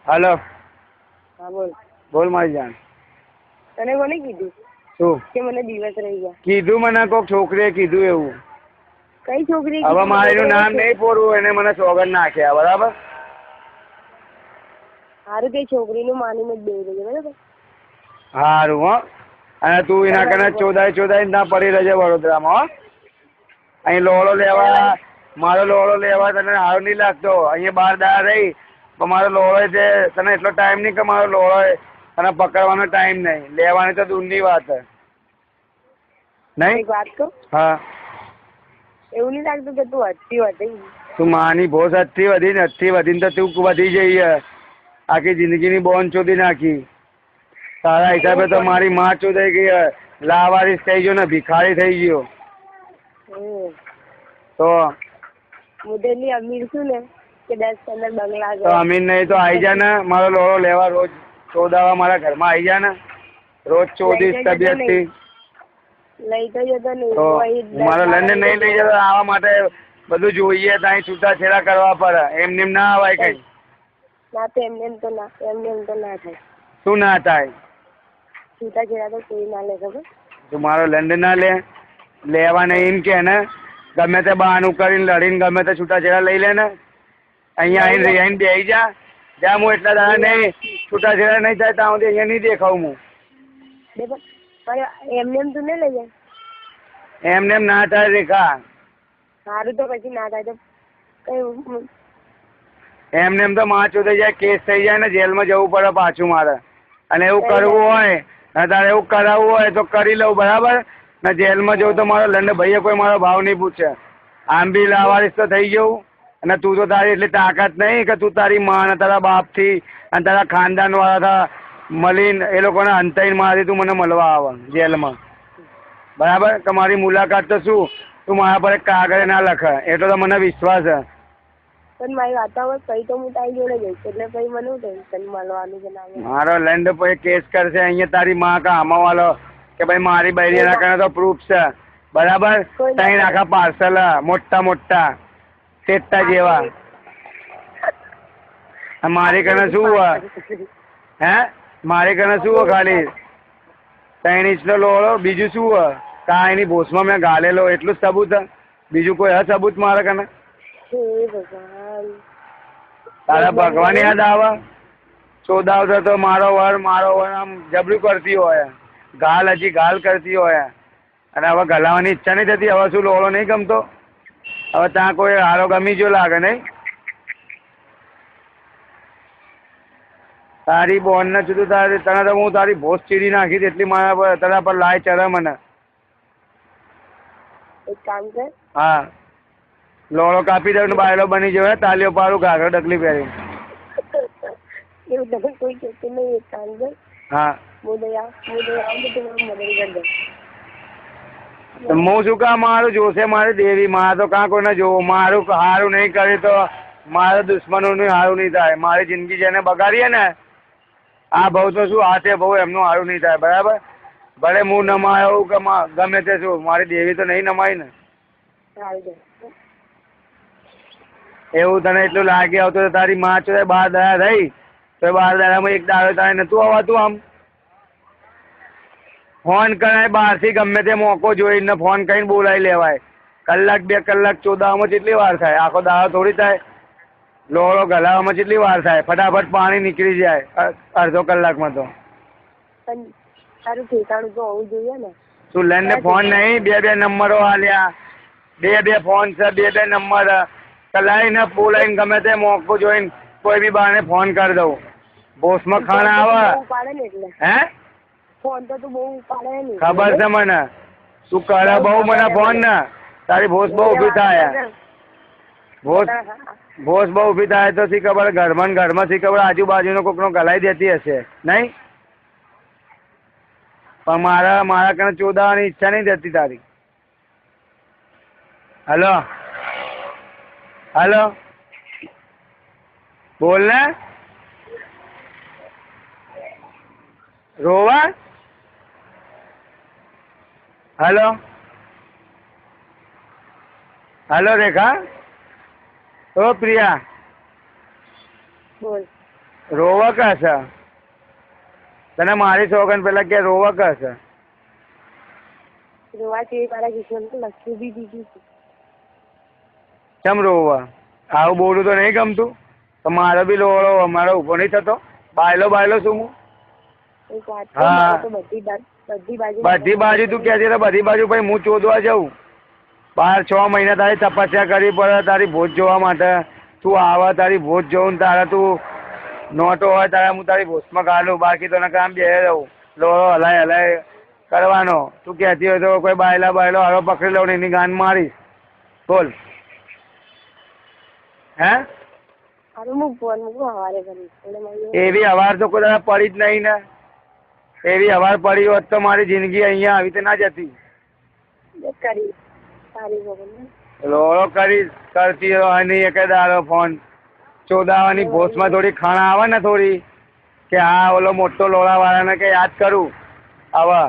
હાલો. હા બોલ. બોલ મારી જાન. તને કોને કીધું શું કે મને દિવસ રહી ગયા? કીધું મને કોક છોકરીએ કીધું એવું. કઈ છોકરી? હવે મારું નામ નહીં પોરવું, એને મને સોગંદ નાખ્યા. બરાબર. સારું તે છોકરીનું માનીને જ બેસી રહેજે બરાબર. સારું હો. અને તું એના કને ચોદાય ના પડી રહેજે વડોદરામાં. અહીં લોળો લેવા, મારો લોળો લેવા તને સારું નહીં લાગતો. અહીંયા 12 દાડા રહી પણ મારો લોળો છે, તને એટલો ટાઈમ નહીં કે મારો લોળો તને પકડવાનો ટાઈમ નહીં. લેવાની તો દૂરની વાત નહીં. એક વાત કહું? હા. એવું નહીં લાગતું કે તું હદથી વધી? તું માની ભોસ હદથી વધી ને, હદથી વધીને તો તું વધી જઈએ. આખી જિંદગીની બોન ચોદી નાખી. તારા હિસાબે તો મારી માં ચોદાઈ ગઈ, લાવારીસ થઈ ગયો ને ભિખારી થઈ ગયો. તો મુદેલી અમીર છું ને કે 10-15 બંગલા તો અમીર નહીં તો આવી જા ને મારો લોળો લેવા, રોજ ચોદાવા મારા ઘરમાં આવી જા ને. રોજ ચોદીશ તબિયતથી. લઈ તો જતો નહીં. તો મારો લંડન નહીં લઈ જતો. આવા માટે બધું જોઈએ, ત્યાં છૂટાછેડા કરવા પડે. એમ ના આવાય કઈ. ના તો એમને તો ના થાય. શું ના થાય? છૂટાછેડા તો કોઈ ના લે. ખબર? તું મારો લંડન ના લેવા નહીં કે ને ગમે તે બહાનું કરીને લડીને ગમે તે છૂટાછેડા લઈ લે ને. અહીંયા આવીને બેસી જા. જ્યાં હું એટલા દાડા નહીં છૂટાછેડા નહીં થાય ત્યાં સુધી અહીંયા નહીં દેખાવું હું. એમને તું નહીં લઈ જાય? એમને ના થાય રેખા. સારું તો પછી ના થાય તો કઈ. એમને તો માં ચોદાઈ જાય, કેસ થઈ જાય ને જેલમાં જવું પડે પાછું મારે. અને એવું કરવું હોય ને તારે એવું કરાવવું હોય તો કરી લઉં. બરાબર ને જેલમાં જવું તો મારો લંડન ભાઈએ કોઈ મારો ભાવ નહીં પૂછે. આમ બી લાવારીસ તો થઈ જવું. અને તું તો તારી એટલી તાકાત નહીં કે તું તારી માં અને તારા બાપથી અને તારા ખાનદાન વાળા મળીને એ લોકોને અંતાઈને મારી તું મને મળવા આવે જેલમાં. બરાબર કે મારી મુલાકાત તો શું તું મારા પર એક કાગળે ના લખે એટલો તો મને વિશ્વાસ છે. પણ મારી વાતાવરણ કઈ તો હું તારી જોડે જઈશ એટલે પછી મને ટેન્શન મળવાનું છે ના. મારો લંડ પછી કેસ કરશે અહીંયા તારી માં કા આમાં વાળો કે ભાઈ મારી બૈરી ના કરે તો પ્રૂફ છે. બરાબર. ત્યાં આખા પાર્સલ મોટા સેટ્ટા જેવા. મારી કને શું હોય? હે મારી કને શું હોય? ખાલી 3 ઇંચનો લોળો. બીજું શું હોય? કા એની ભોસમાં મેં ગાલેલો એટલું જ સબૂત. બીજું કોઈ સબૂત મારે કને? તારા ભગવાન યાદ આવે? ચોદાવતો તો મારો વર આમ જબરું કરતી હોય, હજી ગાલ કરતી હોય. અને હવે ગલાવાની ઈચ્છા નહીં થતી. હવે શું લોળો નહીં ગમતો? હવે ત્યાં કોઈ હારો ગમી જો લાગે નહીં. તારી બોન ને જુદું તને તો હું તારી ભોસ ચીરી નાખી એટલી મારા પર તારા પર લાય ચડે મને. એક કામ કર. હા. લોળો કાપી દઉં બાયલો બની જવાય. તાલીઓ પાડું ઘાઘરો ડગલી પહેરી. એવું તમે કોઈ કહેતું નહીં. એક કામ કર. હા. હું શું કામ મારું જોશે મારી દેવી? મારે તો કાં કોઈને જોવું. મારું સારું નહીં કર્યું તો મારા દુશ્મનોનું સારું નહીં થાય. મારી જિંદગી જેને બગાડીએ ને આ બહુ તો શું હાથે બહુ એમનું સારું નહીં થાય. બરાબર. ભલે હું નમાયો કે ગમે તે શું મારી દેવી તો નહીં નમાય ને. એવું તને એટલું લાગે આવતું તારી માં છો 12 દાડા રહી તો 12 દાડામાં એક દાડો તારે નતું આવતું? આમ ફોન કરાય બહારથી ગમે તે મોકો જોઈને ફોન કરીને બોલાવી લેવાય. 1-2 કલાક ચોદાવામાં કેટલી વાર થાય? આખો દાડો થોડી થાય. લોળો ગલાવામાં કેટલી વાર થાય? ફટાફટ પાણી નીકળી જાય અડધો કલાકમાં તો. તારું ઠેકાણું તો હોવું જોઈએ ને. તું લઈને ફોન નહીં 2 નંબરો આલ્યા. 2 ફોન છે, 2 નંબર કલાઈને બોલાઈને ગમે તે મોકો જોઈને કોઈ બી બાને ફોન કરી દઉં. બોસમાં ખાના આવે. હે ફોન તો તું બહુ ઉપાડે ને. ખબર છે મને. તું કરે બહુ મને ફોન ને તારી ભોસ બહુ ઊભી થાય. ભોસ બહુ ઊભી થાય તો શી ખબર ઘરમાં શી ખબર આજુબાજુનો કોકનો ગલાઈ દેતી હશે નહીં. પણ મારા કને ચોદાવાની ઈચ્છા નહીં થતી તારી. હલો બોલ ને. રોવા? હલો રેખા. ઓ પ્રિયા. બોલ. રોવા કશે તને મારી સોગન પેલા કે રોવા કશે રોવા છે મારા કિસ્મત લખ્યું બી દીધું છે. કેમ રોવા આવું બોલું તો નહીં ગમતું તો મારો બી લોળો અમારો ઊભો નહીં થતો બાયલો શું હું એક વાત હા. મારે તો બધી બાજુ તું કહેતી તો બધી બાજુ ભાઈ હું ચોદવા જાઉં 6 મહિના તારી તપસ્યા કરવી પડે તારી ભોજ જોવા માટે તું આવે તારી ભોજ જોઉં તારા તું નોટો હોય તારા હું તારી ભોજમાં ગાલું બાકી તો કામ બે રહું લોળો હલાય કરવાનો તું કહેતી હોય તો કોઈ બાયલો હારો પકડી લઉં ને એની ગાન મારીશ બોલ હે હારું હું ફોન મૂકું સવારે કરીશ એટલે મારી એવી હવાર તો કોઈ દાડા પડી જ નહીં ને એવી હવાર પડી હોત તો મારી જિંદગી અહીંયા આવી તો ના જતી કરીશ સારી ખબર ને લોળો કરતી હોય એક દાડો ફોન ચોદાવાની ભોસમાં થોડી ખાણા આવે ને થોડી કે હા ઓલો મોટો લોળાવાળાને કે યાદ કરું આવા